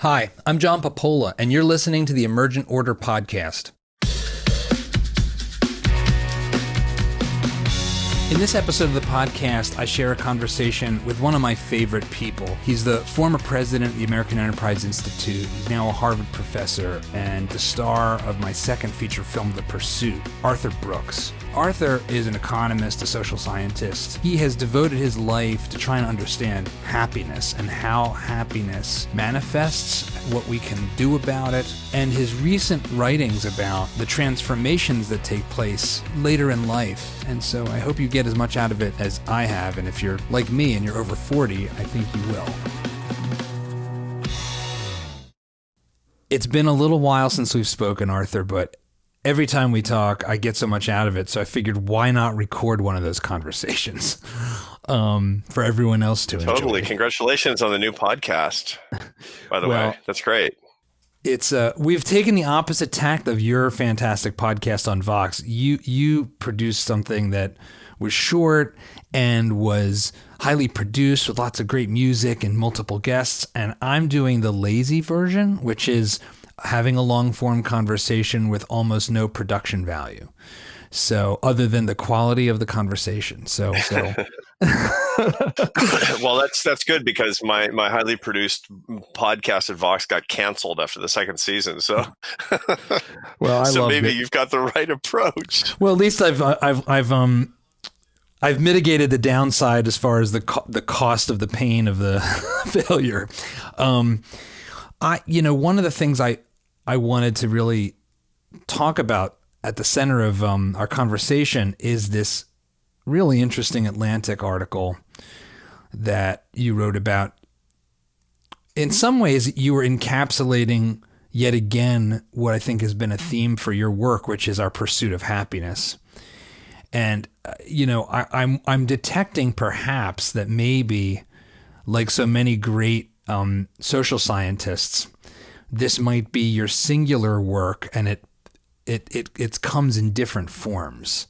Hi, I'm John Papola, and you're listening to the Emergent Order podcast. In this episode of the podcast, I share a conversation with one of my favorite people. He's the former president of the American Enterprise Institute. He's now a Harvard professor and the star of my second feature film, The Pursuit, Arthur Brooks. Arthur is an economist, a social scientist. He has devoted his life to trying to understand happiness and how happiness manifests, what we can do about it, and his recent writings about the transformations that take place later in life. And so I hope you get as much out of it as I have, and if you're like me and you're over 40, I think you will. It's been a little while since we've spoken, Arthur, but every time we talk, I get so much out of it, so I figured why not record one of those conversations for everyone else to enjoy. Totally. Congratulations on the new podcast, by the way. That's great. It's we've taken the opposite tact of your fantastic podcast on Vox. You produced something that was short and was highly produced with lots of great music and multiple guests, and I'm doing the lazy version, which is having a long-form conversation with almost no production value. So other than the quality of the conversation. So well, that's good because my highly produced podcast at Vox got canceled after the second season. So well, so maybe you've got the right approach. Well, at least I've mitigated the downside as far as the cost of the pain of the failure. One of the things I wanted to really talk about at the center of our conversation is this really interesting Atlantic article that you wrote about. In some ways, you were encapsulating yet again what I think has been a theme for your work, which is our pursuit of happiness. And I'm detecting perhaps that maybe, like so many great social scientists, this might be your singular work, and it comes in different forms.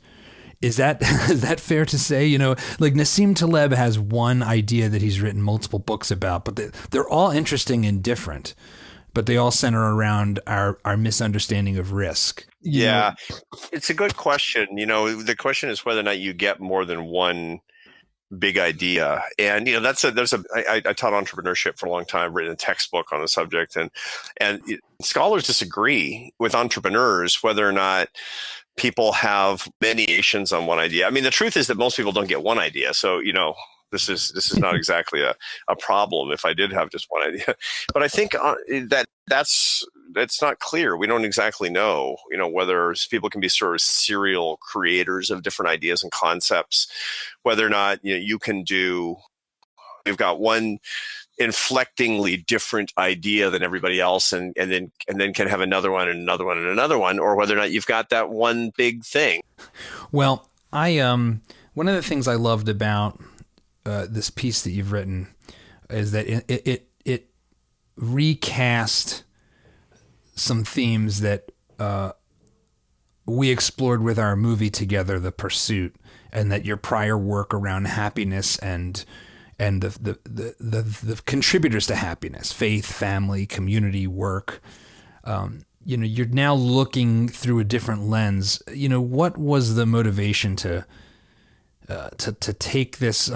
Is that fair to say? Like Nassim Taleb has one idea that he's written multiple books about, but they're all interesting and different, but they all center around our misunderstanding of risk. Yeah, it's a good question. The question is whether or not you get more than one big idea. And, I taught entrepreneurship for a long time, written a textbook on the subject, and scholars disagree with entrepreneurs whether or not people have variations on one idea. I mean, the truth is that most people don't get one idea. So, this is not exactly a problem if I did have just one idea. But I think that's not clear. We don't exactly know, whether people can be sort of serial creators of different ideas and concepts, whether or not you've got one inflectingly different idea than everybody else, and then can have another one and another one and another one, or whether or not you've got that one big thing. Well, I one of the things I loved about this piece that you've written is that it recast some themes that we explored with our movie together, The Pursuit, and that your prior work around happiness and the contributors to happiness, faith, family, community, work, you're now looking through a different lens. What was the motivation to take this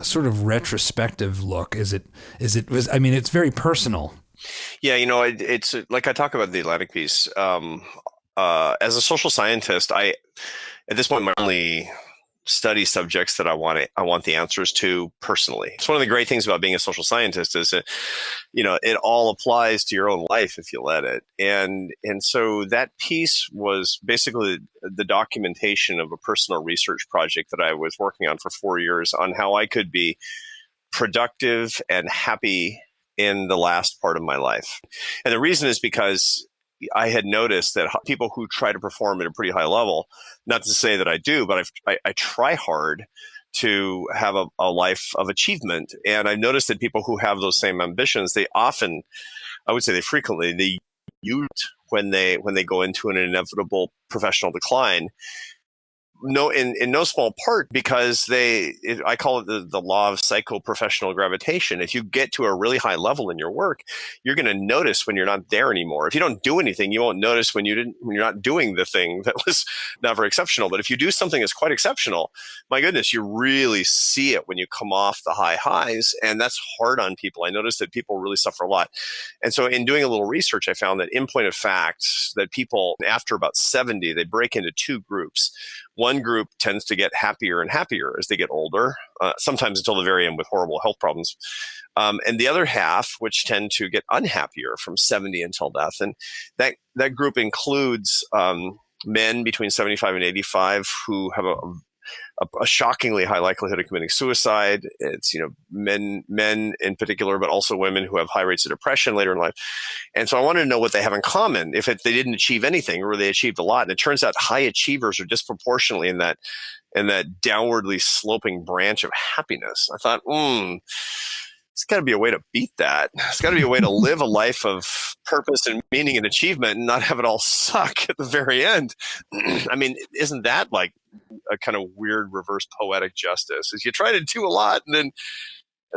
sort of retrospective look? It's very personal. Yeah, it's like I talk about the Atlantic piece. As a social scientist, at this point, my only study subjects that I want the answers to personally. It's one of the great things about being a social scientist is that, it all applies to your own life if you let it. And so that piece was basically the documentation of a personal research project that I was working on for 4 years on how I could be productive and happy in the last part of my life. And the reason is because I had noticed that people who try to perform at a pretty high level, not to say that I do, but I try hard to have a life of achievement. And I've noticed that people who have those same ambitions, they frequently use when they go into an inevitable professional decline. in no small part because I call it the law of psycho-professional gravitation. If you get to a really high level in your work, you're going to notice when you're not there anymore. If you don't do anything, you won't notice when you're not doing the thing that was not very exceptional. But if you do something that's quite exceptional, my goodness, you really see it when you come off the high highs, and that's hard on people. I noticed that people really suffer a lot. And so in doing a little research, I found that in point of fact, that people after about 70, they break into two groups. One group tends to get happier and happier as they get older, sometimes until the very end with horrible health problems. And the other half, which tend to get unhappier from 70 until death. And that group includes men between 75 and 85 who have a shockingly high likelihood of committing suicide. It's, men in particular, but also women who have high rates of depression later in life. And so I wanted to know what they have in common, if they didn't achieve anything or they achieved a lot. And it turns out high achievers are disproportionately in that downwardly sloping branch of happiness. I thought, it's got to be a way to beat that. It's got to be a way to live a life of purpose and meaning and achievement and not have it all suck at the very end. I mean, isn't that like a kind of weird reverse poetic justice? Is you try to do a lot and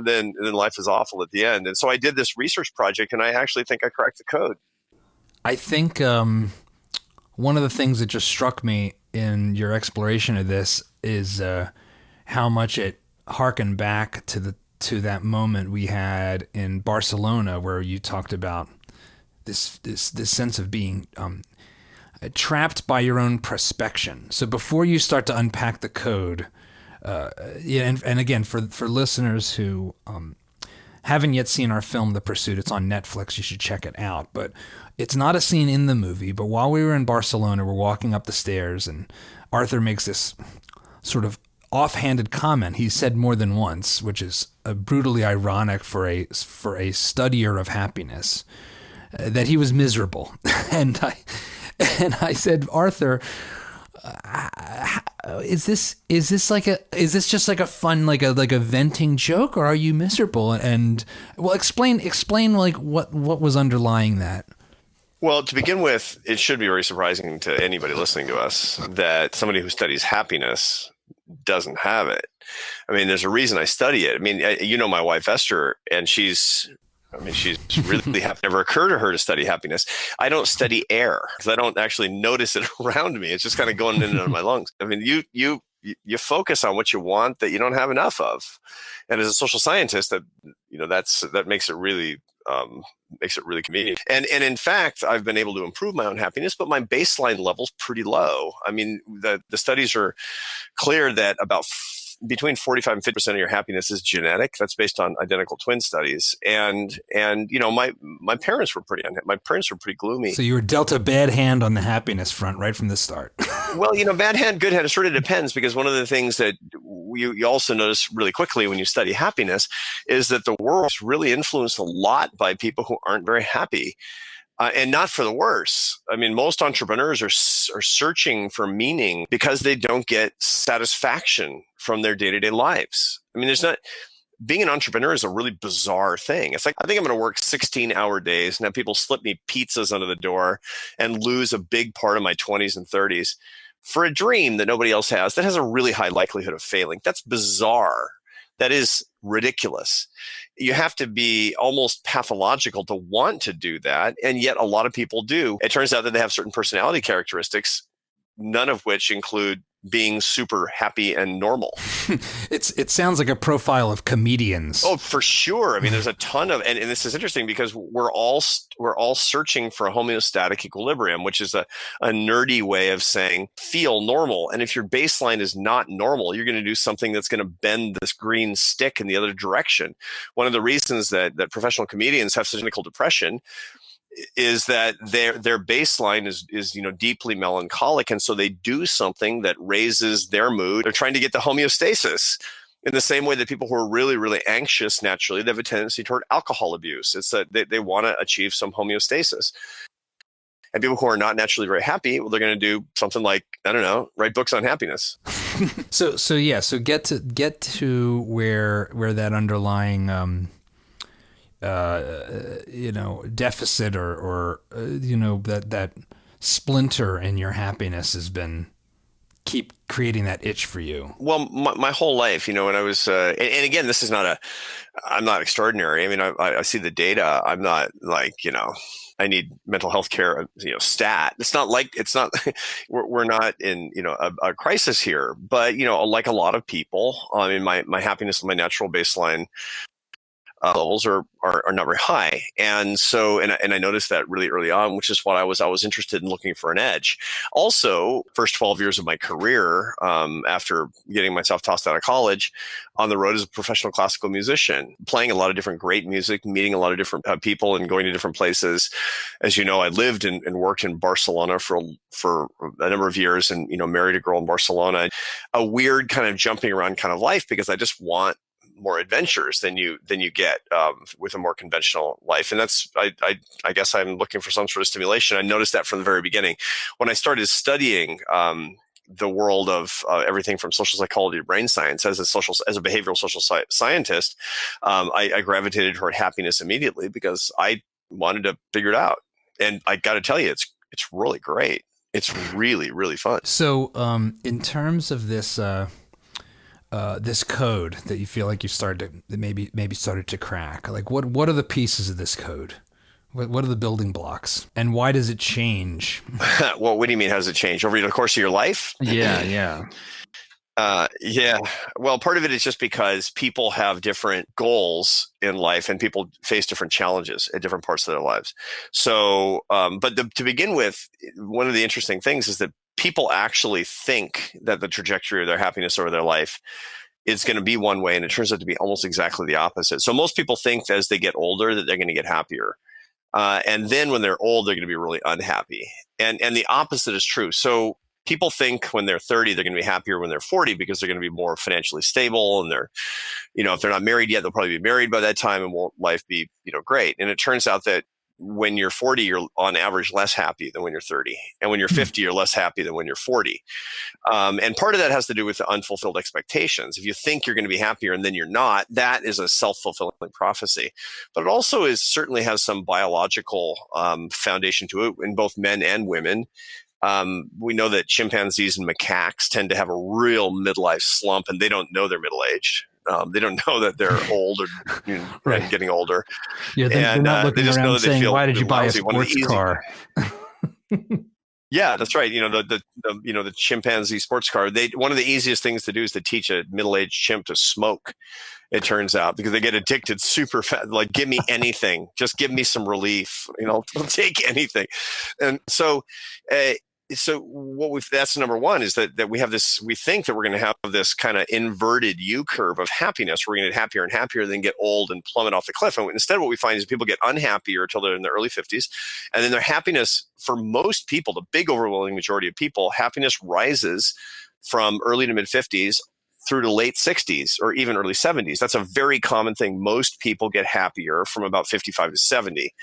then life is awful at the end. And so I did this research project, and I actually think I cracked the code. I think one of the things that just struck me in your exploration of this is how much it harkened back to that moment we had in Barcelona, where you talked about this sense of being trapped by your own prospection. So before you start to unpack the code, and again, for listeners who haven't yet seen our film The Pursuit, it's on Netflix, you should check it out. But it's not a scene in the movie, but while we were in Barcelona, we're walking up the stairs, and Arthur makes this sort of offhanded comment he said more than once, which is brutally ironic for a studier of happiness, that he was miserable. and I said, Arthur, is this just like a fun, like a venting joke, or are you miserable? And well, explain like what was underlying that. Well, to begin with, it should be very surprising to anybody listening to us that somebody who studies happiness doesn't have it. I mean, there's a reason I study it. I mean, my wife Esther, and she's really happy. Never occurred to her to study happiness. I don't study air because I don't actually notice it around me. It's just kind of going in and out of my lungs. I mean, you focus on what you want that you don't have enough of, and as a social scientist, that makes it really convenient. And in fact, I've been able to improve my own happiness, but my baseline level's pretty low. I mean, the studies are clear that about between 45 and 50% of your happiness is genetic. That's based on identical twin studies. And my parents were pretty gloomy. So you were dealt a bad hand on the happiness front right from the start. Well, bad hand, good hand, it sort of depends, because one of the things that you also notice really quickly when you study happiness is that the world's really influenced a lot by people who aren't very happy. And not for the worse. I mean, most entrepreneurs are searching for meaning because they don't get satisfaction from their day-to-day lives. I mean, being an entrepreneur is a really bizarre thing. It's like, I think I'm going to work 16-hour days and have people slip me pizzas under the door and lose a big part of my 20s and 30s for a dream that nobody else has that has a really high likelihood of failing. That's bizarre. That is ridiculous. You have to be almost pathological to want to do that, and yet a lot of people do. It turns out that they have certain personality characteristics, none of which include being super happy and normal. It sounds like a profile of comedians. Oh, for sure. I mean, there's a ton of, and this is interesting because we're all searching for a homeostatic equilibrium, which is a nerdy way of saying feel normal. And if your baseline is not normal, you're going to do something that's going to bend this green stick in the other direction. One of the reasons that professional comedians have such clinical depression is that their baseline is deeply melancholic, and so they do something that raises their mood. They're trying to get the homeostasis. In the same way that people who are really, really anxious naturally, they have a tendency toward alcohol abuse. It's that they want to achieve some homeostasis. And people who are not naturally very happy, well, they're going to do something like, I don't know, write books on happiness. So get to where that underlying deficit or that splinter in your happiness has been keep creating that itch for you? Well, my whole life, when I was, and again, this is not I'm not extraordinary. I mean, I see the data. I'm not like, I need mental health care, stat. It's not, we're not in, a crisis here, but, like a lot of people, I mean, my happiness and my natural baseline levels are not very high. And so, and I noticed that really early on, which is why I was interested in looking for an edge. Also, first 12 years of my career, after getting myself tossed out of college, on the road as a professional classical musician, playing a lot of different great music, meeting a lot of different people and going to different places. As you know, I lived and worked in Barcelona for a number of years and, married a girl in Barcelona. A weird kind of jumping around kind of life because I just want more adventures than you get with a more conventional life. And that's, I guess I'm looking for some sort of stimulation. I noticed that from the very beginning. When I started studying the world of everything from social psychology to brain science as a behavioral social scientist, I gravitated toward happiness immediately because I wanted to figure it out. And I got to tell you, it's really great. It's really, really fun. So in terms of this, this code that you feel like you started to maybe started to crack, like what are the pieces of this code? What are the building blocks, and why does it change? Well, what do you mean? How does it change over the course of your life? Yeah. Yeah. Well, part of it is just because people have different goals in life and people face different challenges at different parts of their lives. So, but to begin with, one of the interesting things is that people actually think that the trajectory of their happiness over their life is going to be one way, and it turns out to be almost exactly the opposite. So most people think that as they get older that they're going to get happier. And then when they're old, they're going to be really unhappy. And the opposite is true. So people think when they're 30, they're going to be happier when they're 40 because they're going to be more financially stable. And they're, if they're not married yet, they'll probably be married by that time and won't life be, great. And it turns out that when you're 40, you're on average less happy than when you're 30. And when you're 50, you're less happy than when you're 40. And part of that has to do with the unfulfilled expectations. If you think you're going to be happier and then you're not, that is a self-fulfilling prophecy. But it also certainly has some biological foundation to it in both men and women. We know that chimpanzees and macaques tend to have a real midlife slump, and they don't know they're middle-aged. They don't know that they're old or right. And getting older. Yeah, they're not looking around saying, "Why did you buy a sports car?" Yeah, that's right. The chimpanzee sports car. One of the easiest things to do is to teach a middle-aged chimp to smoke. It turns out because they get addicted super fast. Like, give me anything, just give me some relief. I'll take anything. And so, that's number one is that we have this. We think that we're going to have this kind of inverted U curve of happiness. We're going to get happier and happier, then get old and plummet off the cliff. And instead, what we find is people get unhappier until they're in their early 50s, and then their happiness, for most people, the big overwhelming majority of people, happiness rises from early to mid 50s through to late 60s or even early 70s. That's a very common thing. Most people get happier from about 55 to 70.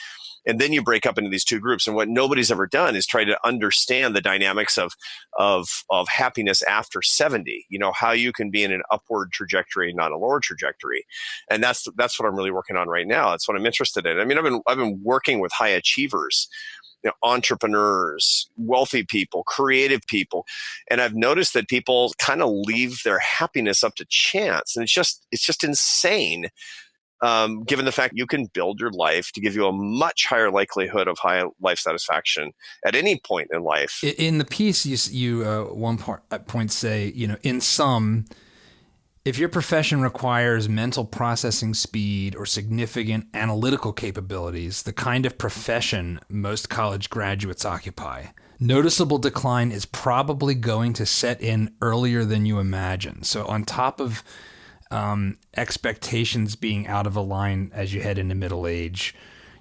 And then you break up into these two groups. And what nobody's ever done is try to understand the dynamics of happiness after 70, how you can be in an upward trajectory, not a lower trajectory. And that's what I'm really working on right now. That's what I'm interested in. I mean, I've been working with high achievers, entrepreneurs, wealthy people, creative people. And I've noticed that people kind of leave their happiness up to chance. And it's just insane. Given the fact you can build your life to give you a much higher likelihood of high life satisfaction at any point in life. In the piece, you one point say, in sum, if your profession requires mental processing speed or significant analytical capabilities, the kind of profession most college graduates occupy, noticeable decline is probably going to set in earlier than you imagine. So on top of expectations being out of a line as you head into middle age,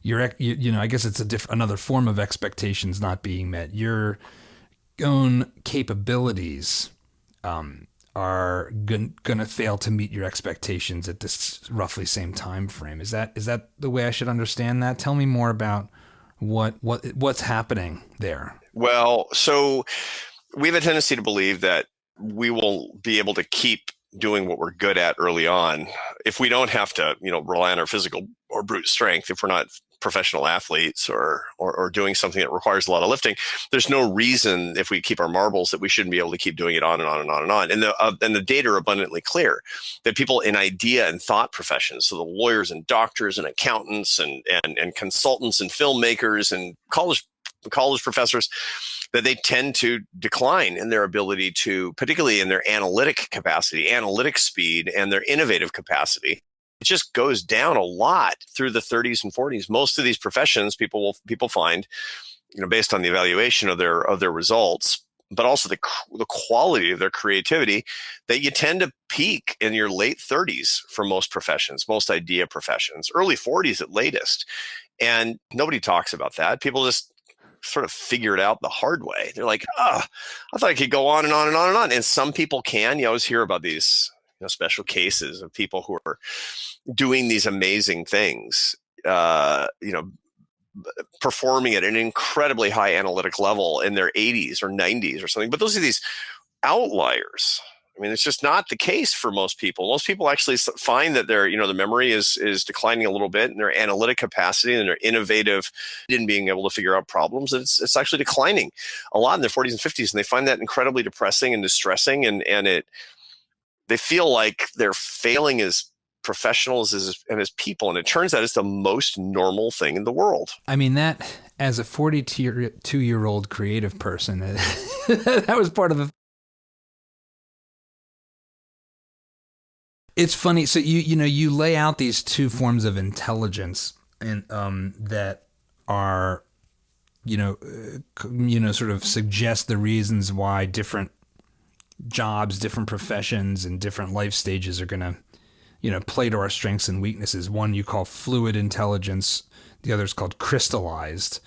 I guess it's another form of expectations not being met. Your own capabilities are going to fail to meet your expectations at this roughly same time frame. Is that the way I should understand that? Tell me more about what's happening there. Well, so we have a tendency to believe that we will be able to keep doing what we're good at early on if we don't have to, rely on our physical or brute strength, if we're not professional athletes or doing something that requires a lot of lifting, there's no reason if we keep our marbles that we shouldn't be able to keep doing it on and on and on and on. And the data are abundantly clear that people in idea and thought professions, so the lawyers and doctors and accountants and consultants and filmmakers and college professors, that they tend to decline in their ability to, particularly in their analytic capacity, analytic speed, and their innovative capacity. It just goes down a lot through the 30s and 40s. Most of these professions, people find, based on the evaluation of their results, but also the quality of their creativity, that you tend to peak in your late 30s for most professions, most idea professions, early 40s at latest. And nobody talks about that. People just sort of figure it out the hard way. They're like, I thought I could go on and on and on and on. And some people can. You always hear about these special cases of people who are doing these amazing things, performing at an incredibly high analytic level in their 80s or 90s or something. But those are these outliers. I mean, it's just not the case for most people. Most people actually find that their, the memory is declining a little bit, and their analytic capacity and their innovative in being able to figure out problems, it's actually declining a lot in their 40s and 50s. And they find that incredibly depressing and distressing. And they feel like they're failing as professionals and as people. And it turns out it's the most normal thing in the world. I mean, that as a 42-year-old creative person, that was part of the. It's funny. So you lay out these two forms of intelligence, and that are, sort of suggest the reasons why different jobs, different professions, and different life stages are going to, play to our strengths and weaknesses. One you call fluid intelligence. The other is called crystallized.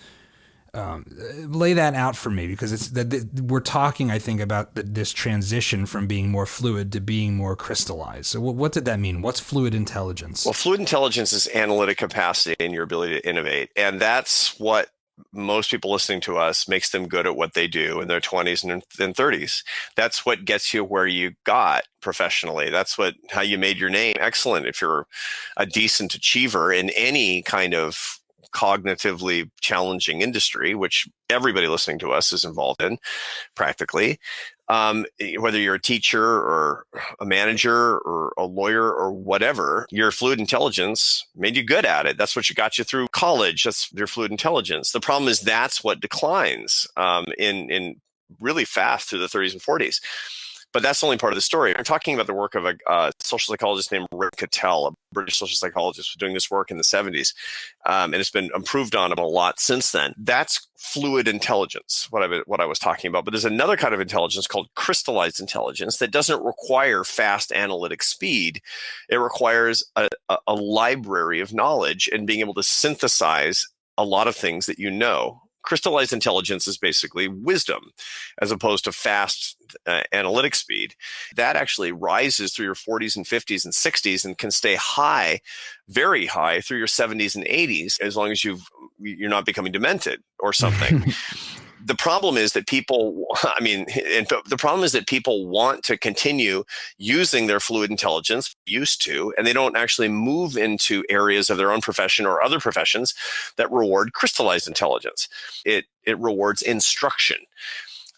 Lay that out for me, because it's we're talking, I think, about this transition from being more fluid to being more crystallized. So what did that mean? What's fluid intelligence? Well, fluid intelligence is analytic capacity and your ability to innovate. And that's what most people listening to us makes them good at what they do in their 20s and 30s. That's what gets you where you got professionally. That's how you made your name excellent. If you're a decent achiever in any kind of cognitively challenging industry, which everybody listening to us is involved in practically, whether you're a teacher or a manager or a lawyer or whatever, your fluid intelligence made you good at it. That's what got you through college. That's your fluid intelligence. The problem is that's what declines in really fast through the 30s and 40s. But that's only part of the story. I'm talking about the work of a social psychologist named Rick Cattell, a British social psychologist, doing this work in the 70s. And it's been improved on a lot since then. That's fluid intelligence, what I was talking about. But there's another kind of intelligence called crystallized intelligence that doesn't require fast analytic speed. It requires a library of knowledge and being able to synthesize a lot of things that you know. Crystallized intelligence is basically wisdom as opposed to fast analytic speed. That actually rises through your 40s and 50s and 60s and can stay high, very high through your 70s and 80s, as long as you're not becoming demented or something. The problem is that people want to continue using their fluid intelligence, used to, and they don't actually move into areas of their own profession or other professions that reward crystallized intelligence. It rewards instruction.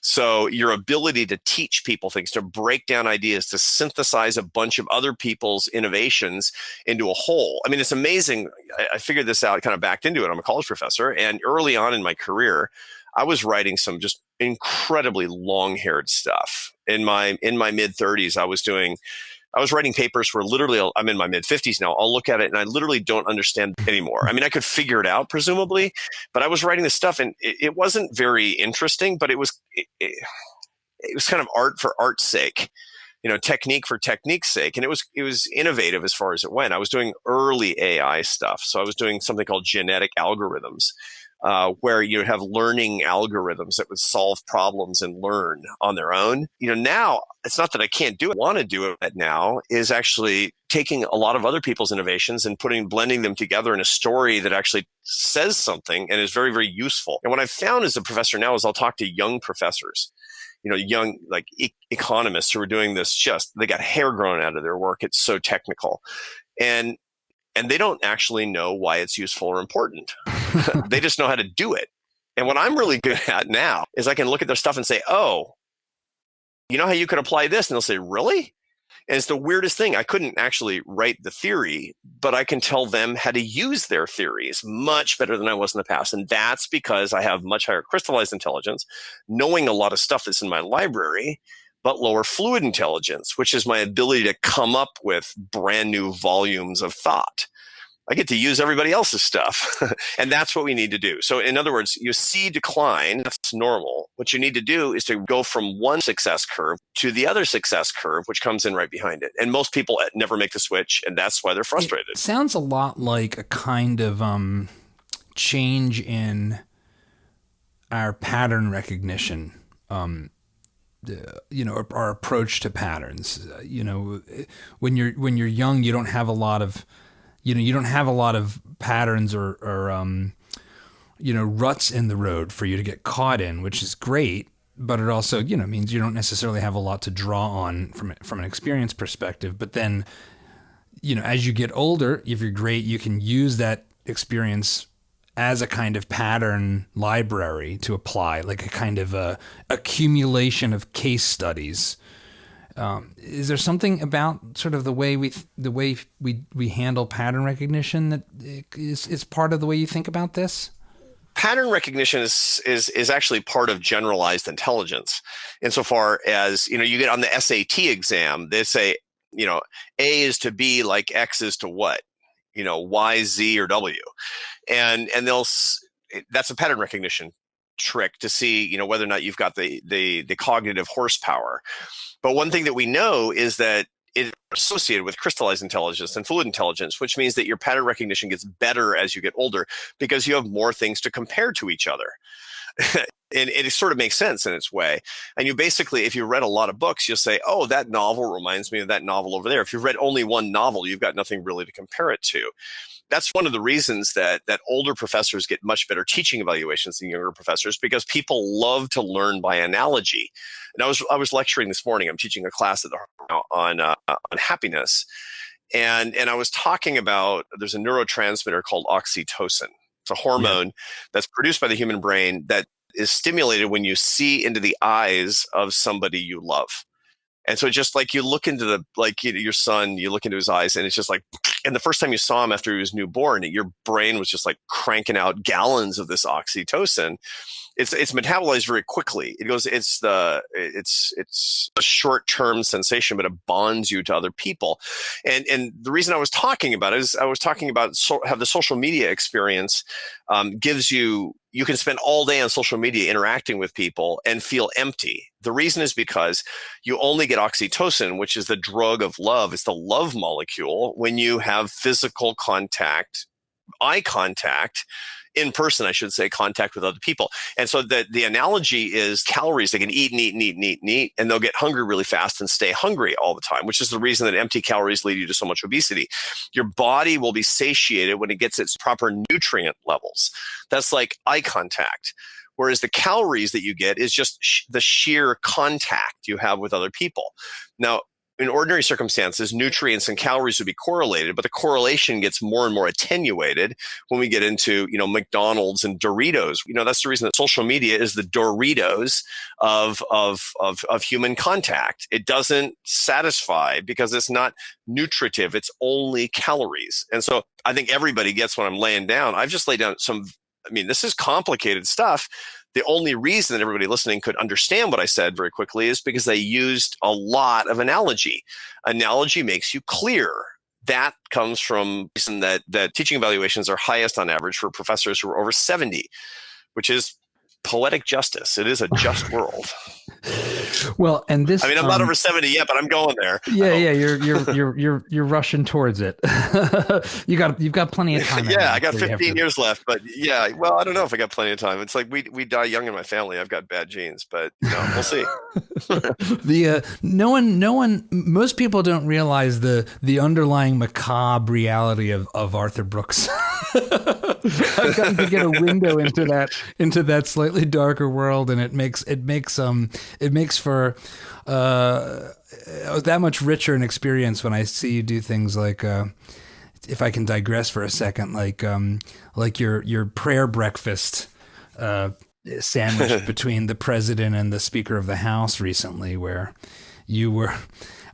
So your ability to teach people things, to break down ideas, to synthesize a bunch of other people's innovations into a whole. I mean, it's amazing. I figured this out, kind of backed into it. I'm a college professor, and early on in my career, I was writing some just incredibly long-haired stuff. In my mid 30s, I was writing papers for literally, I'm in my mid 50s now. I'll look at it and I literally don't understand anymore. I mean, I could figure it out presumably, but I was writing this stuff and it wasn't very interesting, but it was kind of art for art's sake, technique for technique's sake. And it was innovative as far as it went. I was doing early AI stuff. So I was doing something called genetic algorithms. Where you have learning algorithms that would solve problems and learn on their own. Now it's not that I can't do it. I want to do it now is actually taking a lot of other people's innovations and blending them together in a story that actually says something and is very, very useful. And what I've found as a professor now is I'll talk to young professors, young like economists who are doing this. They got hair growing out of their work. It's so technical. And and they don't actually know why it's useful or important. They just know how to do it. And what I'm really good at now is I can look at their stuff and say, oh, you know how you could apply this? And they'll say, really? And it's the weirdest thing. I couldn't actually write the theory, but I can tell them how to use their theories much better than I was in the past. And that's because I have much higher crystallized intelligence, knowing a lot of stuff that's in my library, but lower fluid intelligence, which is my ability to come up with brand new volumes of thought. I get to use everybody else's stuff. And that's what we need to do. So in other words, you see decline, that's normal. What you need to do is to go from one success curve to the other success curve, which comes in right behind it. And most people never make the switch, and that's why they're frustrated. It sounds a lot like a kind of change in our pattern recognition, our approach to patterns. When you're young, you don't have a lot of patterns or ruts in the road for you to get caught in, which is great. But it also, means you don't necessarily have a lot to draw on from an experience perspective. But then, as you get older, if you're great, you can use that experience as a kind of pattern library to apply, like a kind of a accumulation of case studies. Is there something about sort of the way we handle pattern recognition that is part of the way you think about this? Pattern recognition is actually part of generalized intelligence, insofar as you get on the SAT exam. They say A is to B like X is to what, Y, Z, or W, and that's a pattern recognition trick to see whether or not you've got the cognitive horsepower. But one thing that we know is that it is associated with crystallized intelligence and fluid intelligence, which means that your pattern recognition gets better as you get older because you have more things to compare to each other. And it sort of makes sense in its way. And you basically, if you read a lot of books, you'll say, oh, that novel reminds me of that novel over there. If you've read only one novel, you've got nothing really to compare it to. That's one of the reasons that older professors get much better teaching evaluations than younger professors, because people love to learn by analogy. And I was lecturing this morning. I'm teaching a class on happiness, and I was talking about there's a neurotransmitter called oxytocin. It's a hormone that's produced by the human brain that is stimulated when you see into the eyes of somebody you love. And so just like you look into your son, you look into his eyes, and it's just like, and the first time you saw him after he was newborn, your brain was just like cranking out gallons of this oxytocin. It's metabolized very quickly. It's a short-term sensation, but it bonds you to other people. And the reason I was talking about it is I was talking about how the social media experience gives you can spend all day on social media interacting with people and feel empty. The reason is because you only get oxytocin, which is the drug of love. It's the love molecule when you have physical contact, eye contact, in person, I should say, contact with other people. And so the analogy is calories. They can eat and eat and eat and eat and eat, and they'll get hungry really fast and stay hungry all the time, which is the reason that empty calories lead you to so much obesity. Your body will be satiated when it gets its proper nutrient levels. That's like eye contact. Whereas the calories that you get is just the sheer contact you have with other people. Now, in ordinary circumstances, nutrients and calories would be correlated, but the correlation gets more and more attenuated when we get into, McDonald's and Doritos. That's the reason that social media is the Doritos of human contact. It doesn't satisfy because it's not nutritive. It's only calories. And so I think everybody gets what I'm laying down. I've just laid down this is complicated stuff. The only reason that everybody listening could understand what I said very quickly is because they used a lot of analogy. Analogy makes you clear. That comes from the reason that teaching evaluations are highest on average for professors who are over 70, which is poetic justice. It is a just world. Well, and this, I'm not over 70 yet, but I'm going there. Yeah. You're rushing towards it. You've got plenty of time. Yeah, I got 15 years left, but yeah, well, I don't know if I got plenty of time. It's like we die young in my family. I've got bad genes, but we'll see. Most people don't realize the underlying macabre reality of Arthur Brooks. I've gotten to get a window into that slightly darker world, and it makes for that much richer an experience when I see you do things like if I can digress for a second, like your prayer breakfast sandwiched between the president and the Speaker of the House recently, where you were,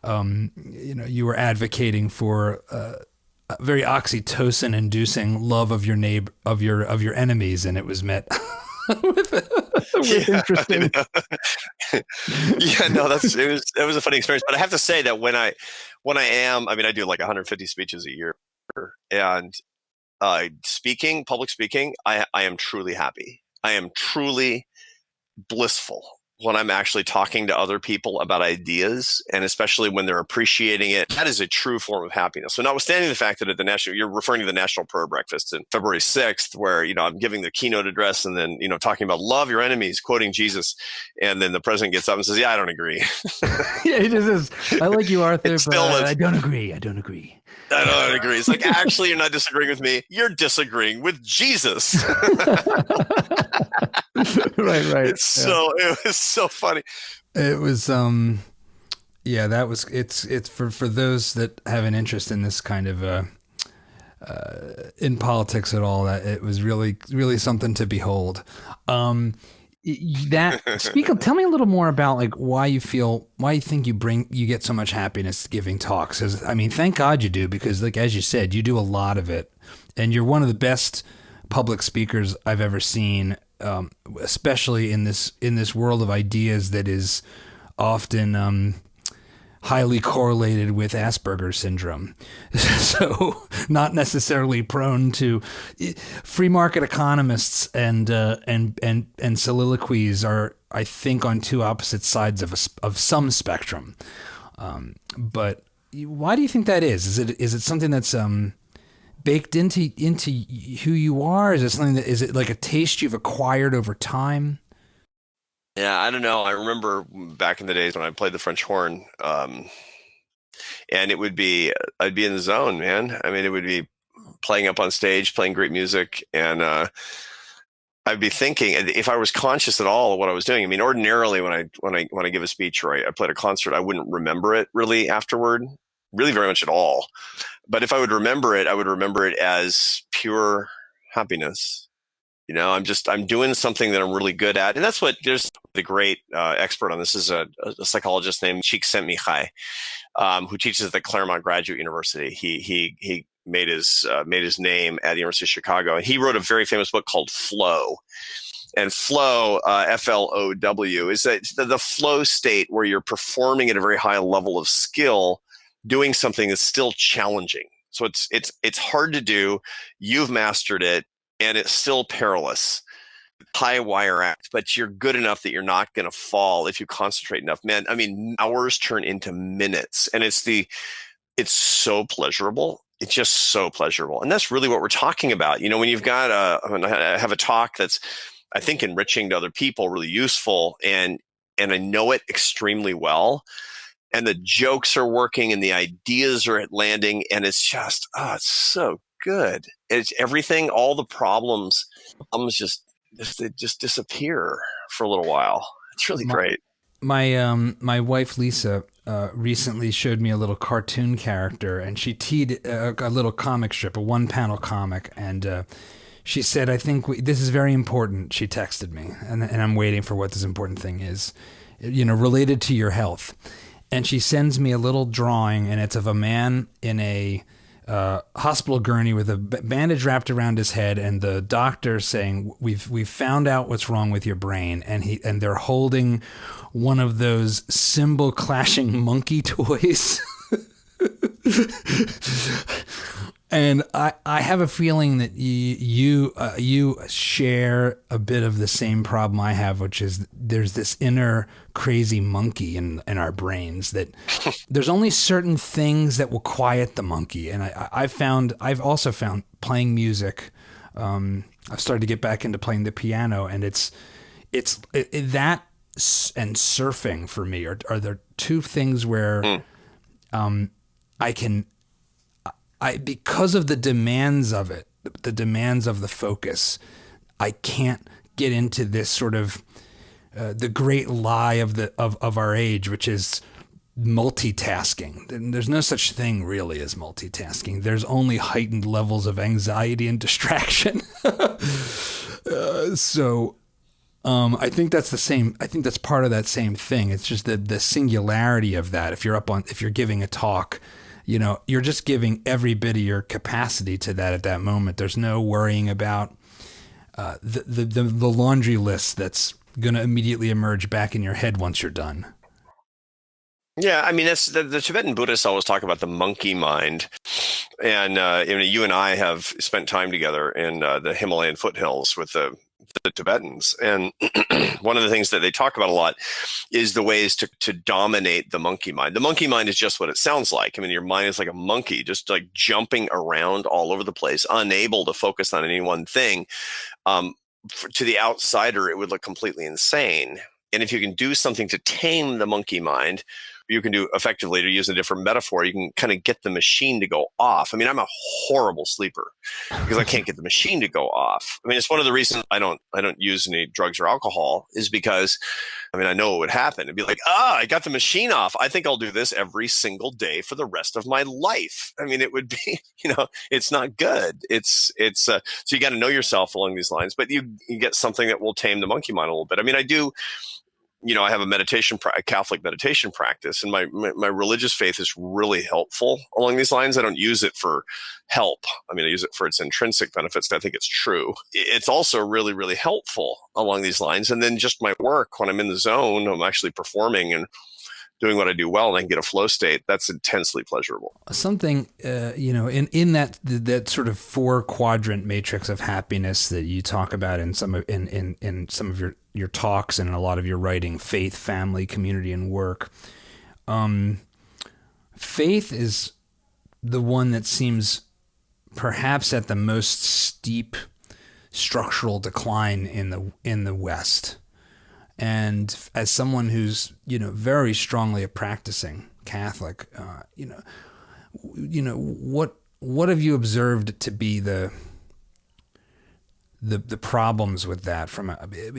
you were advocating for a very oxytocin-inducing love of your of your enemies, and it was met with interesting. Yeah, no, it was a funny experience. But I have to say that I mean, I do like 150 speeches a year, and public speaking, I am truly happy. I am truly blissful when I'm actually talking to other people about ideas, and especially when they're appreciating it. That is a true form of happiness. So notwithstanding the fact that you're referring to the National Prayer Breakfast in February 6th, where, I'm giving the keynote address and then, talking about love your enemies, quoting Jesus. And then the president gets up and says, yeah, I don't agree. Yeah, he just says, I like you, Arthur, but I don't agree. I don't agree. It's like, actually, you're not disagreeing with me. You're disagreeing with Jesus. Right. It was so funny. It was, it's for those that have an interest in this kind of, in politics at all, that it was really, really something to behold. Tell me a little more about like why you think you get so much happiness giving talks. I mean, thank God you do, because like, as you said, you do a lot of it, and you're one of the best public speakers I've ever seen, especially in this world of ideas that is often, highly correlated with Asperger's syndrome. So not necessarily prone to free market economists and soliloquies are, I think, on two opposite sides of some spectrum. But why do you think that is? Is it something that's baked into who you are? Is it like a taste you've acquired over time? Yeah, I don't know. I remember back in the days when I played the French horn, and I'd be in the zone, man. I mean, it would be playing up on stage, playing great music, and I'd be thinking, if I was conscious at all of what I was doing. I mean, ordinarily when I give a speech or I played a concert, I wouldn't remember it really afterward, really very much at all. But if I would remember it, I would remember it as pure happiness. I'm doing something that I'm really good at. And that's what, there's the great expert on this is a psychologist named Csikszentmihalyi, who teaches at the Claremont Graduate University. He made his name at the University of Chicago. And he wrote a very famous book called Flow. And flow, Flow, is the flow state where you're performing at a very high level of skill, doing something that's still challenging. So it's hard to do. You've mastered it. And it's still perilous, high wire act, but you're good enough that you're not going to fall if you concentrate enough. Man, I mean, hours turn into minutes, and it's so pleasurable. It's just so pleasurable. And that's really what we're talking about. When you've got I have a talk that's, I think, enriching to other people, really useful, and I know it extremely well. And the jokes are working and the ideas are landing, and it's just, it's so good. It's everything, all the problems just disappear for a little while. It's really great. My wife Lisa recently showed me a little cartoon character, and she teed a little comic strip, a one-panel comic, and she said, "I think this is very important." She texted me, and I'm waiting for what this important thing is, related to your health. And she sends me a little drawing, and it's of a man in a hospital gurney with a bandage wrapped around his head, and the doctor saying, "We've found out what's wrong with your brain," and they're holding one of those cymbal clashing monkey toys. And I have a feeling that you share a bit of the same problem I have, which is there's this inner crazy monkey in our brains that there's only certain things that will quiet the monkey. And I've also found playing music. I've started to get back into playing the piano, and it's that and surfing for me are there two things where because of the demands of it, the demands of the focus, I can't get into this sort of the great lie of our age, which is multitasking. And there's no such thing really as multitasking. There's only heightened levels of anxiety and distraction. So I think that's the same. I think that's part of that same thing. It's just the singularity of that. If you're giving a talk, you're just giving every bit of your capacity to that at that moment. There's no worrying about the laundry list that's going to immediately emerge back in your head once you're done. Yeah, I mean, that's the Tibetan Buddhists always talk about the monkey mind, and you and I have spent time together in the Himalayan foothills with the Tibetans, and one of the things that they talk about a lot is the ways to dominate the monkey mind. The monkey mind is just what it sounds like. I mean, your mind is like a monkey, just like jumping around all over the place, unable to focus on any one thing. To the outsider, it would look completely insane. And if you can do something to tame the monkey mind, you can do effectively, to use a different metaphor, you can kind of get the machine to go off. I mean, I'm a horrible sleeper because I can't get the machine to go off. I mean, it's one of the reasons I don't use any drugs or alcohol, is because, I mean, I know it would happen. It'd be like, I got the machine off. I think I'll do this every single day for the rest of my life. I mean, it would be, it's not good. So you got to know yourself along these lines, but you get something that will tame the monkey mind a little bit. I mean, I do. I have a Catholic meditation practice, and my religious faith is really helpful along these lines. I don't use it for help. I mean, I use it for its intrinsic benefits. I think it's true. It's also really, really helpful along these lines. And then just my work, when I'm in the zone, I'm actually performing and doing what I do well, and I can get a flow state. That's intensely pleasurable. Something, in that sort of 4-quadrant matrix of happiness that you talk about in some of your talks and in a lot of your writing: faith, family, community, and work. Faith is the one that seems perhaps at the most steep structural decline in the West. And as someone who's, very strongly a practicing Catholic, what have you observed to be the problems with that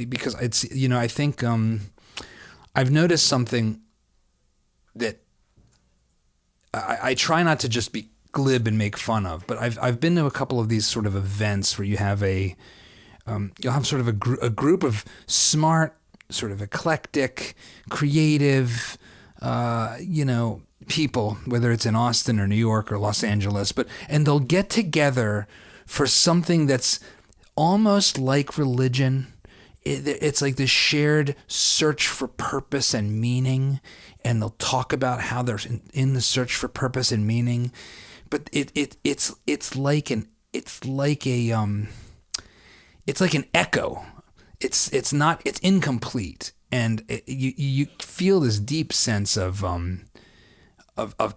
because it's, I think, I've noticed something that I try not to just be glib and make fun of, but I've been to a couple of these sort of events where you have you'll have sort of a group of smart, sort of eclectic, creative, people, whether it's in Austin or New York or Los Angeles, and they'll get together for something that's almost like religion. It's like this shared search for purpose and meaning, and they'll talk about how they're in the search for purpose and meaning, but it's like an echo. It's incomplete, and you feel this deep sense of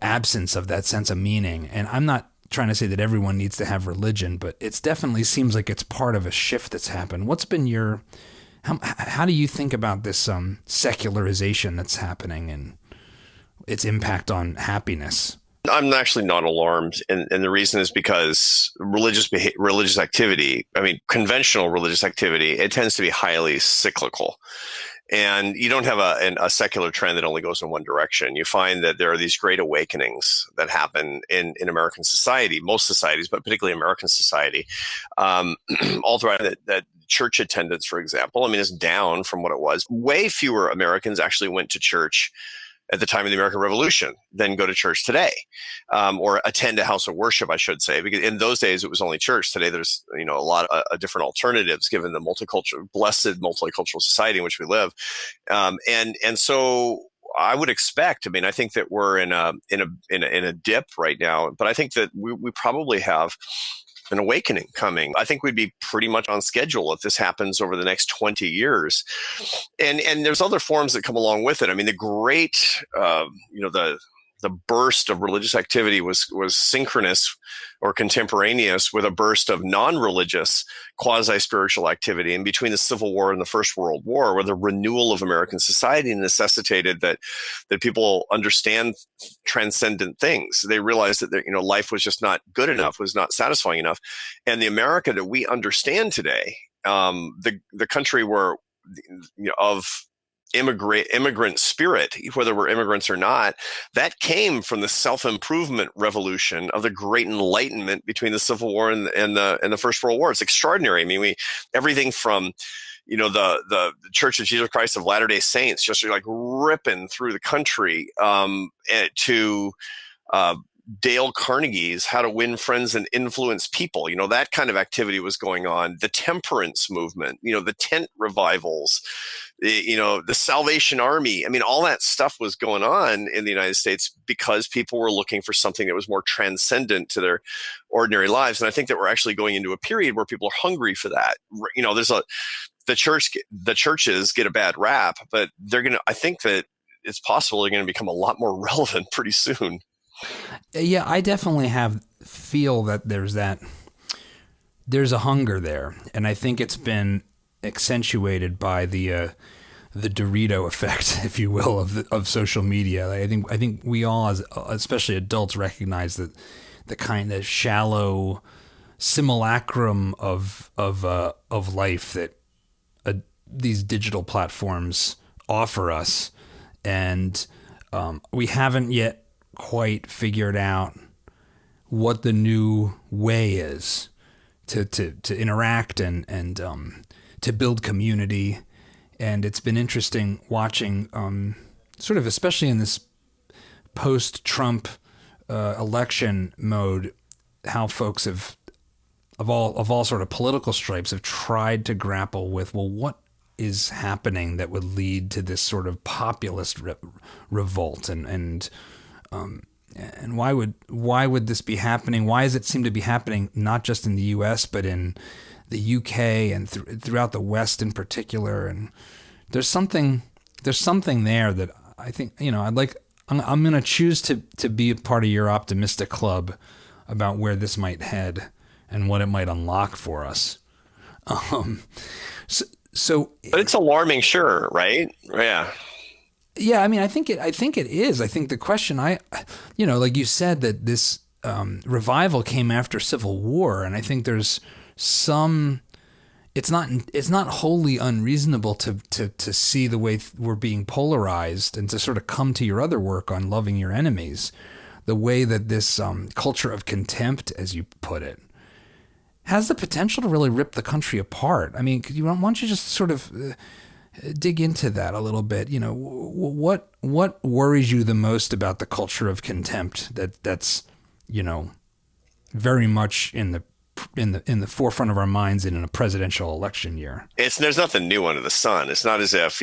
absence of that sense of meaning. And I'm not trying to say that everyone needs to have religion, but it definitely seems like it's part of a shift that's happened. What's been how do you think about this secularization that's happening and its impact on happiness? I'm actually not alarmed, and the reason is because religious activity, I mean, conventional religious activity, it tends to be highly cyclical. And you don't have a secular trend that only goes in one direction. You find that there are these great awakenings that happen in American society, most societies, but particularly American society, all throughout that church attendance, for example, I mean, is down from what it was. Way fewer Americans actually went to church at the time of the American Revolution than go to church today, or attend a house of worship, I should say, because in those days it was only church. Today there's a lot of different alternatives given the blessed multicultural society in which we live, and so I would expect. I mean, I think that we're in a dip right now, but I think that we probably have an awakening coming. I think we'd be pretty much on schedule if this happens over the next 20 years. And there's other forms that come along with it. I mean, the great, the burst of religious activity was synchronous or contemporaneous with a burst of non-religious quasi-spiritual activity. And between the Civil War and the First World War, where the renewal of American society necessitated that people understand transcendent things. They realized that life was just not good enough, was not satisfying enough. And the America that we understand today, the country where of immigrant spirit, whether we're immigrants or not, that came from the self-improvement revolution of the Great Enlightenment between the Civil War and the First World War. It's extraordinary. I mean, everything from the Church of Jesus Christ of Latter-day Saints just like ripping through the country to Dale Carnegie's How to Win Friends and Influence People. That kind of activity was going on. The temperance movement, the tent revivals, the Salvation Army. I mean, all that stuff was going on in the United States because people were looking for something that was more transcendent to their ordinary lives. And I think that we're actually going into a period where people are hungry for that. The churches get a bad rap, but I think that it's possible they're going to become a lot more relevant pretty soon. Yeah, I definitely feel that there's a hunger there, and I think it's been accentuated by the Dorito effect, if you will, of social media. I think we all, especially adults, recognize that the kind of shallow simulacrum of life that these digital platforms offer us, and we haven't yet quite figured out what the new way is to interact and to build community. And it's been interesting watching sort of, especially in this post-Trump election mode, how folks of all sort of political stripes have tried to grapple with, well, what is happening that would lead to this sort of populist revolt, and why would this be happening? Why does it seem to be happening not just in the U.S. but in the U.K. and throughout the West in particular? And there's something there that I think I'm going to choose to be a part of your optimistic club about where this might head and what it might unlock for us. But it's alarming, sure, right? Yeah. Yeah, I mean, I think it is. I think the question, like you said, that this revival came after Civil War, and I think there's some. It's not wholly unreasonable to see the way we're being polarized, and to sort of come to your other work on loving your enemies, the way that this culture of contempt, as you put it, has the potential to really rip the country apart. I mean, why don't you just sort of dig into that a little bit? What worries you the most about the culture of contempt that's very much in the forefront of our minds in a presidential election year? There's nothing new under the sun. It's not as if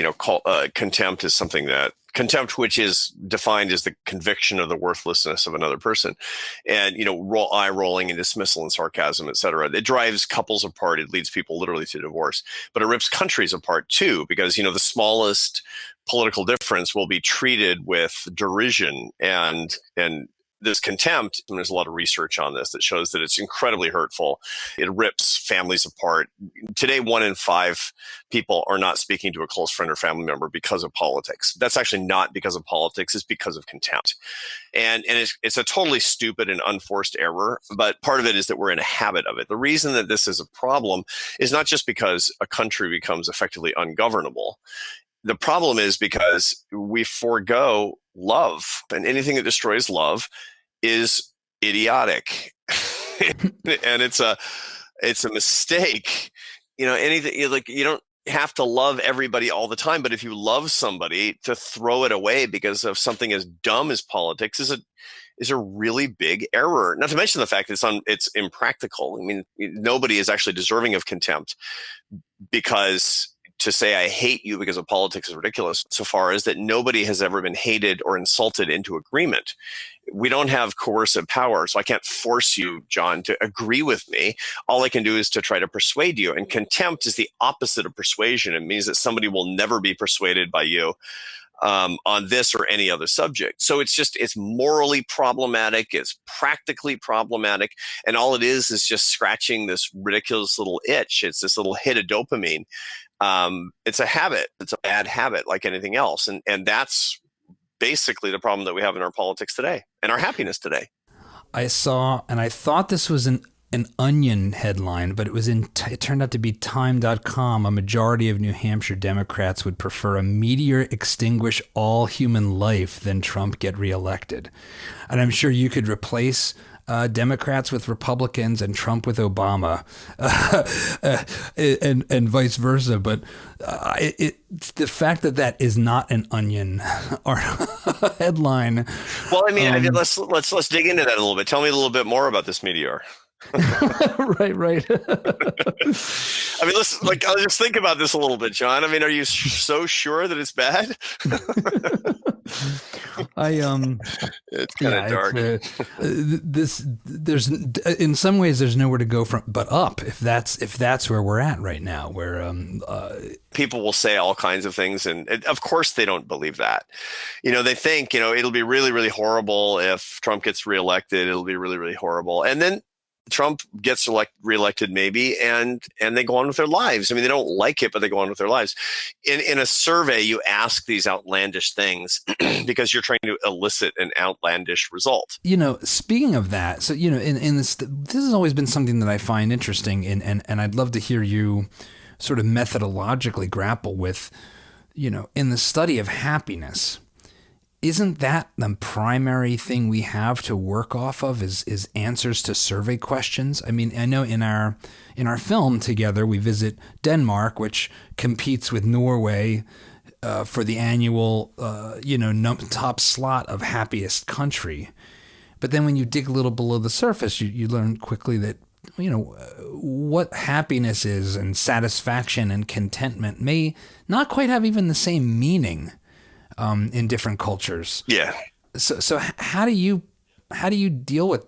contempt is something that contempt, which is defined as the conviction of the worthlessness of another person, and eye rolling and dismissal and sarcasm, etc. It drives couples apart. It leads people literally to divorce, but it rips countries apart too, because the smallest political difference will be treated with derision and this contempt. And there's a lot of research on this that shows that it's incredibly hurtful. It rips families apart. Today, 1 in 5 people are not speaking to a close friend or family member because of politics. That's actually not because of politics. It's because of contempt. And it's a totally stupid and unforced error, but part of it is that we're in a habit of it. The reason that this is a problem is not just because a country becomes effectively ungovernable. The problem is because we forego love, and anything that destroys love is idiotic. And it's a mistake. Anything, you don't have to love everybody all the time, but if you love somebody, to throw it away because of something as dumb as politics is a really big error. Not to mention the fact that it's impractical. I mean, nobody is actually deserving of contempt, because to say I hate you because of politics is ridiculous, so far as that nobody has ever been hated or insulted into agreement. We don't have coercive power, so I can't force you, John, to agree with me. All I can do is to try to persuade you. And contempt is the opposite of persuasion. It means that somebody will never be persuaded by you on this or any other subject. So it's morally problematic. It's practically problematic. And all it is just scratching this ridiculous little itch. It's this little hit of dopamine. It's a habit. It's a bad habit like anything else. And that's basically the problem that we have in our politics today and our happiness today. I saw, and I thought this was an Onion headline, but it turned out to be Time.com. A majority of New Hampshire Democrats would prefer a meteor extinguish all human life than Trump get reelected. And I'm sure you could replace Democrats with Republicans and Trump with Obama, and vice versa. But the fact that is not an Onion or headline. Well, I mean, let's dig into that a little bit. Tell me a little bit more about this meteor. Right. I mean, I'll just think about this a little bit, John. I mean, are you so sure that it's bad? It's kind of dark. There's in some ways there's nowhere to go from but up if that's where we're at right now. Where people will say all kinds of things, and of course they don't believe that. They think it'll be really, really horrible if Trump gets reelected. It'll be really, really horrible, and then Trump gets reelected maybe, and they go on with their lives. I mean, they don't like it, but they go on with their lives. In a survey, you ask these outlandish things because you're trying to elicit an outlandish result. Speaking of that, so in this has always been something that I find interesting, and I'd love to hear you sort of methodologically grapple with, in the study of happiness. Isn't that the primary thing we have to work off of is answers to survey questions? I mean, I know in our film together, we visit Denmark, which competes with Norway for the annual, top slot of happiest country. But then when you dig a little below the surface, you learn quickly that, what happiness is and satisfaction and contentment may not quite have even the same meaning in different cultures. Yeah. So how do you deal with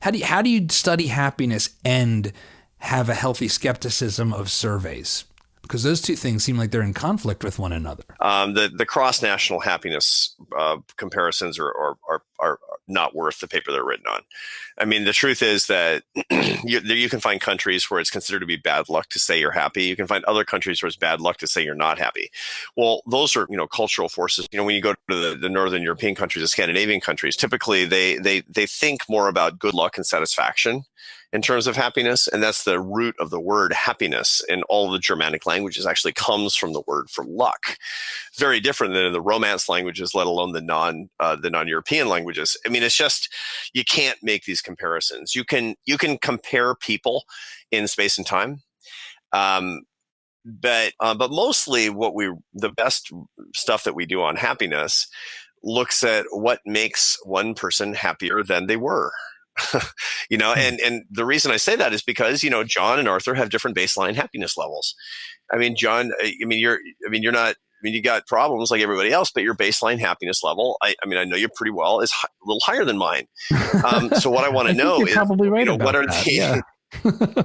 how do you study happiness and have a healthy skepticism of surveys? Because those two things seem like they're in conflict with one another. The cross-national happiness comparisons are not worth the paper they're written on. I mean, the truth is that you can find countries where it's considered to be bad luck to say you're happy. You can find other countries where it's bad luck to say you're not happy. Well, those are cultural forces. When you go to the Northern European countries, the Scandinavian countries, typically they think more about good luck and satisfaction in terms of happiness, and that's the root of the word happiness in all the Germanic languages. Actually comes from the word for luck. Very different than in the Romance languages, let alone the non-European languages. I mean, it's just you can't make these comparisons. You can compare people in space and time, but mostly the best stuff that we do on happiness looks at what makes one person happier than they were. And the reason I say that is because, John and Arthur have different baseline happiness levels. I mean, John, you got problems like everybody else, but your baseline happiness level, I know you pretty well, is a little higher than mine. So what I want to know is, probably right about what are that. the, Yeah.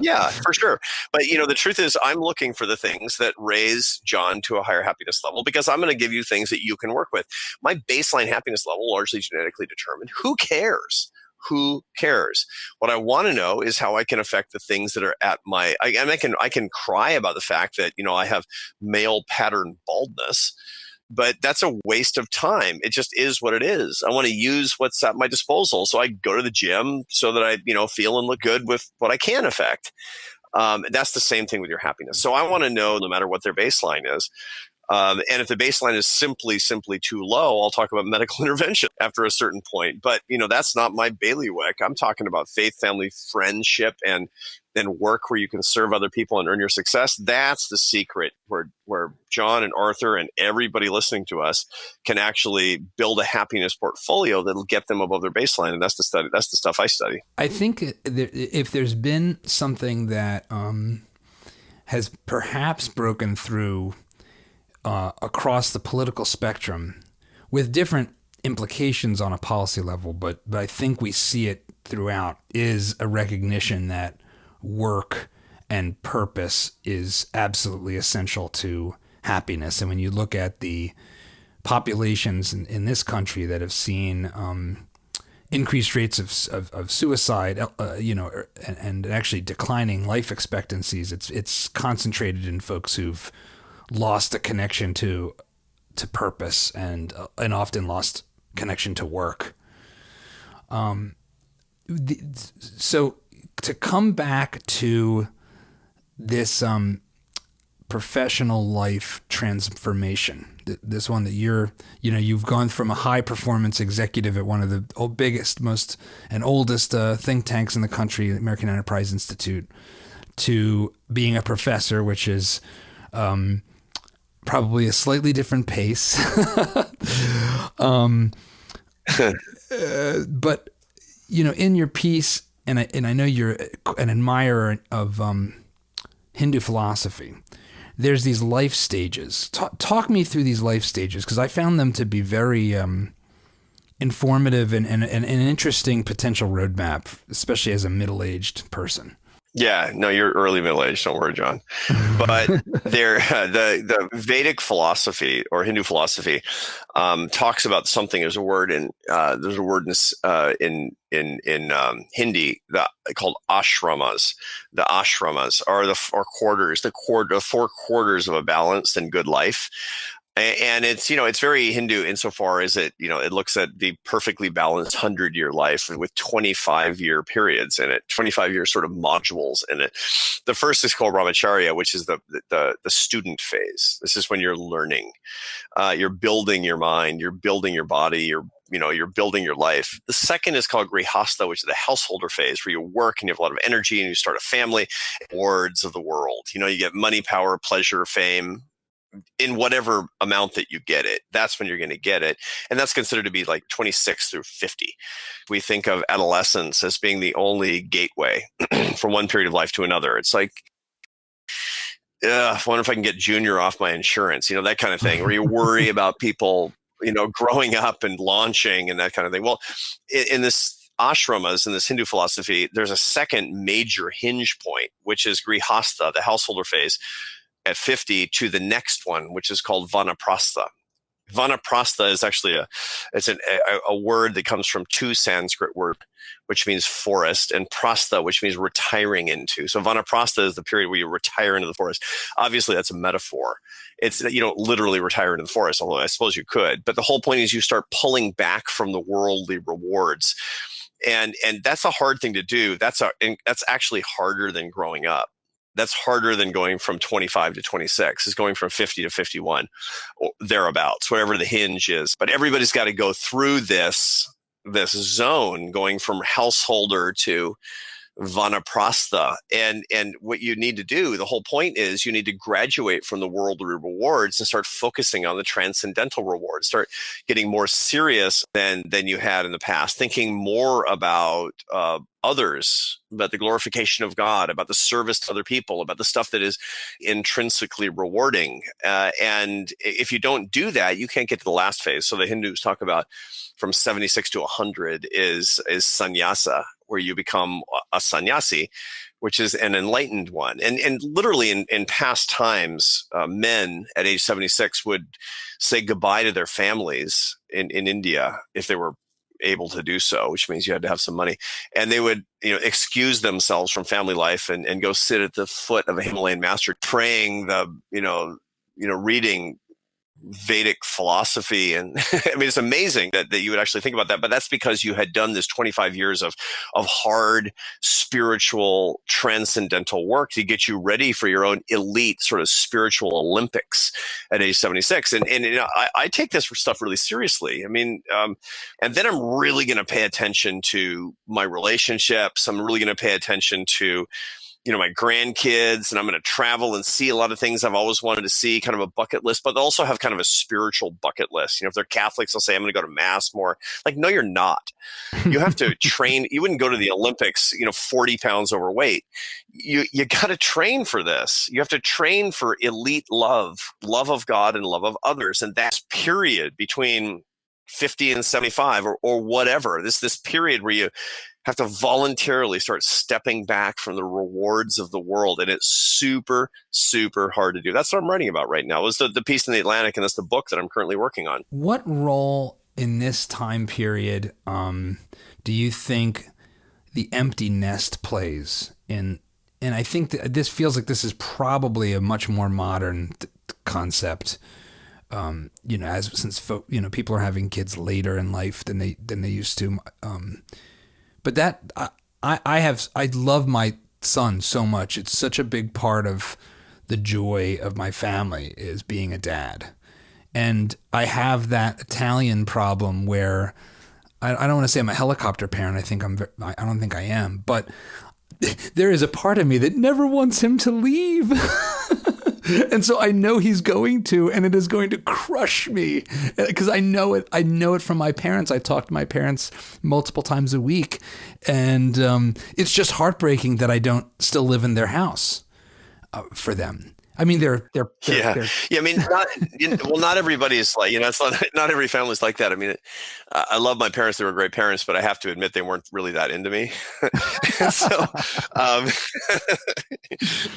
Yeah, for sure. But, the truth is I'm looking for the things that raise John to a higher happiness level because I'm going to give you things that you can work with. My baseline happiness level, largely genetically determined. Who cares? Who cares? What I want to know is how I can affect the things that are at I can cry about the fact that, I have male pattern baldness, but that's a waste of time. It just is what it is. I want to use what's at my disposal. So I go to the gym so that I, feel and look good with what I can affect. That's the same thing with your happiness. So I want to know, no matter what their baseline is, and if the baseline is simply too low, I'll talk about medical intervention after a certain point. But, that's not my bailiwick. I'm talking about faith, family, friendship, and work where you can serve other people and earn your success. That's the secret where John and Arthur and everybody listening to us can actually build a happiness portfolio that'll get them above their baseline. And that's the study. That's the stuff I study. I think if there's been something that has perhaps broken through across the political spectrum with different implications on a policy level, but I think we see it throughout, is a recognition that work and purpose is absolutely essential to happiness. And when you look at the populations in this country that have seen increased rates of suicide, and actually declining life expectancies, it's concentrated in folks who've lost a connection to purpose and often lost connection to work. So to come back to this professional life transformation, this one that you've gone from a high performance executive at one of the biggest, most and oldest think tanks in the country, the American Enterprise Institute, to being a professor, which is probably a slightly different pace. But in your piece, and I know you're an admirer of Hindu philosophy. There's these life stages. Talk me through these life stages, because I found them to be very informative and an interesting potential roadmap, especially as a middle-aged person. Yeah, no, you're early middle age. Don't worry, John. But the Vedic philosophy or Hindu philosophy talks about something. There's a word in Hindi called ashramas. The ashramas are the quarters, the 4 quarters of a balanced and good life. And it's very Hindu insofar as it looks at the perfectly balanced 100-year life with 25-year periods in it, 25-year sort of modules in it. The first is called brahmacharya, which is the student phase. This is when you're learning, you're building your mind, you're building your body, you're building your life. The second is called grihastha, which is the householder phase, where you work and you have a lot of energy and you start a family. Rewards of the world, you get money, power, pleasure, fame, in whatever amount that you get it. That's when you're going to get it. And that's considered to be like 26 through 50. We think of adolescence as being the only gateway from one period of life to another. It's like, I wonder if I can get Junior off my insurance, that kind of thing, where you worry about people, growing up and launching and that kind of thing. Well, in this ashramas, in this Hindu philosophy, there's a second major hinge point, which is grihastha, the householder phase, at 50 to the next one, which is called vanaprastha. Vanaprastha is actually a word that comes from 2 Sanskrit words, which means forest, and prastha, which means retiring into. So vanaprastha is the period where you retire into the forest. Obviously, that's a metaphor. You don't literally retire into the forest, although I suppose you could. But the whole point is you start pulling back from the worldly rewards. And that's a hard thing to do. That's actually harder than growing up. That's harder than going from 25 to 26. It's going from 50 to 51, or thereabouts, wherever the hinge is. But everybody's got to go through this zone, going from householder to vanaprastha. And what you need to do, the whole point is you need to graduate from the worldly rewards and start focusing on the transcendental rewards. Start getting more serious than you had in the past, thinking more about others, about the glorification of God, about the service to other people, about the stuff that is intrinsically rewarding. And if you don't do that, you can't get to the last phase. So the Hindus talk about from 76 to 100 is sannyasa, where you become a sannyasi, which is an enlightened one. And literally in past times, men at age 76 would say goodbye to their families in India if they were able to do so, which means you had to have some money. And they would, excuse themselves from family life and go sit at the foot of a Himalayan master, praying reading Vedic philosophy. And I mean, it's amazing that you would actually think about that, but that's because you had done this 25 years of hard spiritual transcendental work to get you ready for your own elite sort of spiritual Olympics at age 76. And I take this stuff really seriously. I mean, and then I'm really going to pay attention to my relationships. I'm really going to pay attention to my grandkids, and I'm going to travel and see a lot of things I've always wanted to see, kind of a bucket list, but they also have kind of a spiritual bucket list. If they're Catholics, they'll say, I'm going to go to mass more. Like, no, you're not. You have to train. You wouldn't go to the Olympics, 40 pounds overweight. You got to train for this. You have to train for elite love of God and love of others. And that's period between 50 and 75 or whatever. This period where you have to voluntarily start stepping back from the rewards of the world. And it's super, super hard to do. That's what I'm writing about right now. It was the piece in the Atlantic, and that's the book that I'm currently working on. What role in this time period do you think the empty nest plays in? And I think that this feels like this is probably a much more modern concept. Since people are having kids later in life than they used to. But that I love my son so much. It's such a big part of the joy of my family is being a dad. And I have that Italian problem where I don't want to say I'm a helicopter parent. I don't think I am, but there is a part of me that never wants him to leave. And so I know he's going to, and it is going to crush me because I know it. I know it from my parents. I talk to my parents multiple times a week, and it's just heartbreaking that I don't still live in their house for them. I mean, they're yeah. I mean, not everybody is like, it's not every family is like that. I mean, I love my parents; they were great parents, but I have to admit they weren't really that into me. So, um,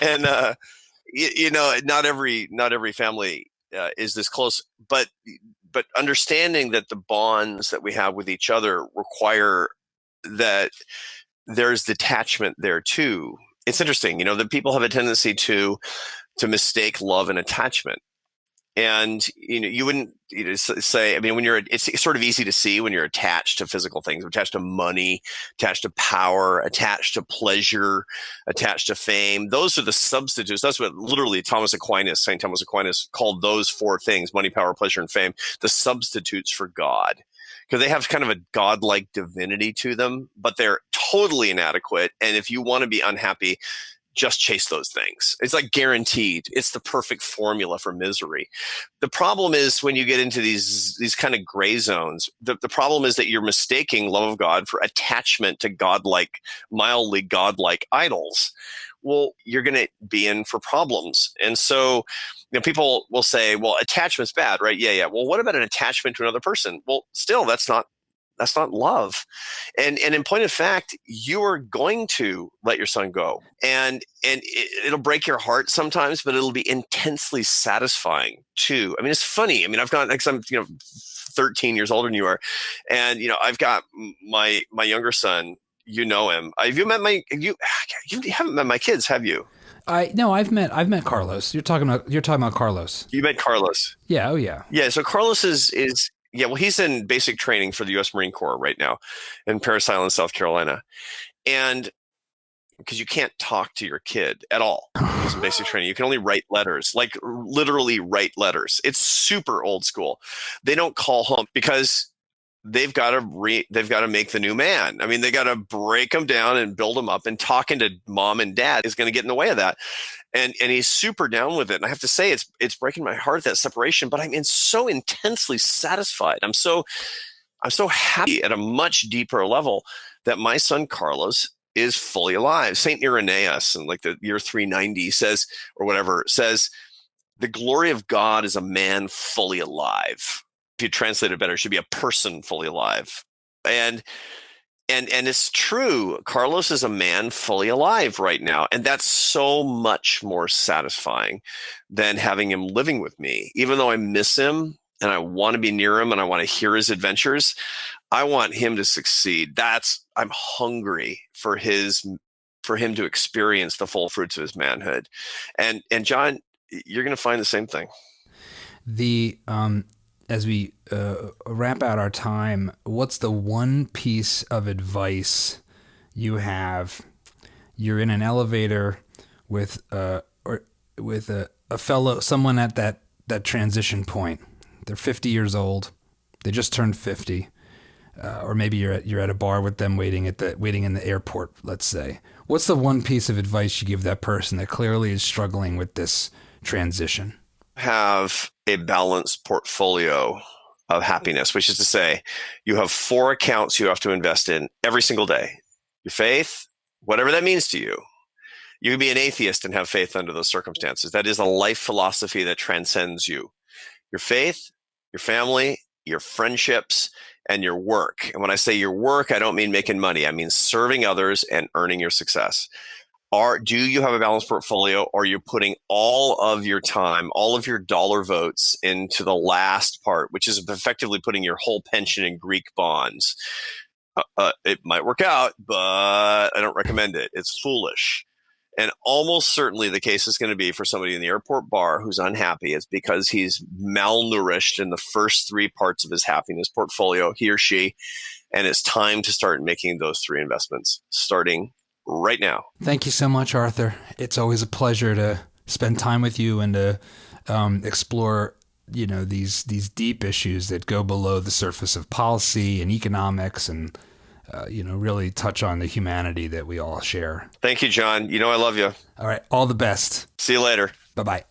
and not every family is this close, but understanding that the bonds that we have with each other require that there's detachment there too. It's interesting, that people have a tendency to mistake love and attachment. And you wouldn't say, I mean, it's sort of easy to see when you're attached to physical things, attached to money, attached to power, attached to pleasure, attached to fame. Those are the substitutes. That's what literally St. Thomas Aquinas called those four things: money, power, pleasure, and fame, the substitutes for God. Because they have kind of a godlike divinity to them, but they're totally inadequate. And if you want to be unhappy, just chase those things. It's like guaranteed. It's the perfect formula for misery. The problem is when you get into these kind of gray zones, the problem is that you're mistaking love of God for attachment to mildly godlike idols. Well, you're going to be in for problems. And so, people will say, well, attachment's bad, right? Yeah. Well, what about an attachment to another person? Well, still, that's not love. And in point of fact, you are going to let your son go, and it'll break your heart sometimes, but it'll be intensely satisfying too. I mean, it's funny. I mean, I've got, like, I'm 13 years older than you are, and I've got my younger son. You know him. Have you met you haven't met my kids, have you? No, I've met Carlos. You're talking about Carlos. You met Carlos. Yeah. Oh yeah. Yeah. So Carlos is yeah. Well, he's in basic training for the U.S. Marine Corps right now in Parris Island, South Carolina, and because you can't talk to your kid at all. He's in basic training. You can only write letters, like literally write letters. It's super old school. They don't call home because they've got to make the new man. I mean, they got to break him down and build him up, and talking to mom and dad is going to get in the way of that. And he's super down with it. And I have to say, it's breaking my heart, that separation, but I'm so intensely satisfied. I'm so happy at a much deeper level that my son Carlos is fully alive. Saint Irenaeus, in like the year 390 says, or whatever, says, the glory of God is a man fully alive. If you translate it better, it should be a person fully alive. And it's true. Carlos is a man fully alive right now. And that's so much more satisfying than having him living with me. Even though I miss him and I want to be near him and I want to hear his adventures, I want him to succeed. I'm hungry for him to experience the full fruits of his manhood. And John, you're going to find the same thing. As we wrap out our time, what's the one piece of advice you have? You're in an elevator with a fellow, someone at that transition point. They're 50 years old. They just turned 50, or maybe you're at a bar with them waiting in the airport. Let's say, what's the one piece of advice you give that person that clearly is struggling with this transition? Have a balanced portfolio of happiness, which is to say, you have 4 accounts you have to invest in every single day. Your faith, whatever that means to you. You can be an atheist and have faith under those circumstances. That is a life philosophy that transcends you. Your faith, your family, your friendships, and your work. And when I say your work, I don't mean making money. I mean serving others and earning your success. Do you have a balanced portfolio, or are you putting all of your time, all of your dollar votes into the last part, which is effectively putting your whole pension in Greek bonds? It might work out, but I don't recommend it. It's foolish. And almost certainly the case is going to be for somebody in the airport bar who's unhappy. It's because he's malnourished in the first 3 parts of his happiness portfolio, he or she. And it's time to start making those 3 investments starting right now. Thank you so much, Arthur. It's always a pleasure to spend time with you and to explore, these deep issues that go below the surface of policy and economics, and really touch on the humanity that we all share. Thank you, John. I love you. All right, all the best. See you later. Bye-bye.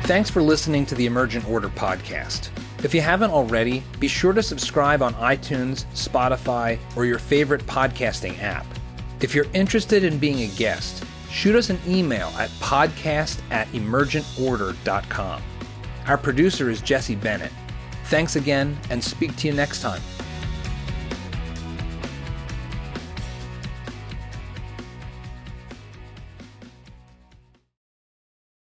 Thanks for listening to the Emergent Order podcast. If you haven't already, be sure to subscribe on iTunes, Spotify, or your favorite podcasting app. If you're interested in being a guest, shoot us an email at podcast@emergentorder.com. Our producer is Jesse Bennett. Thanks again, and speak to you next time.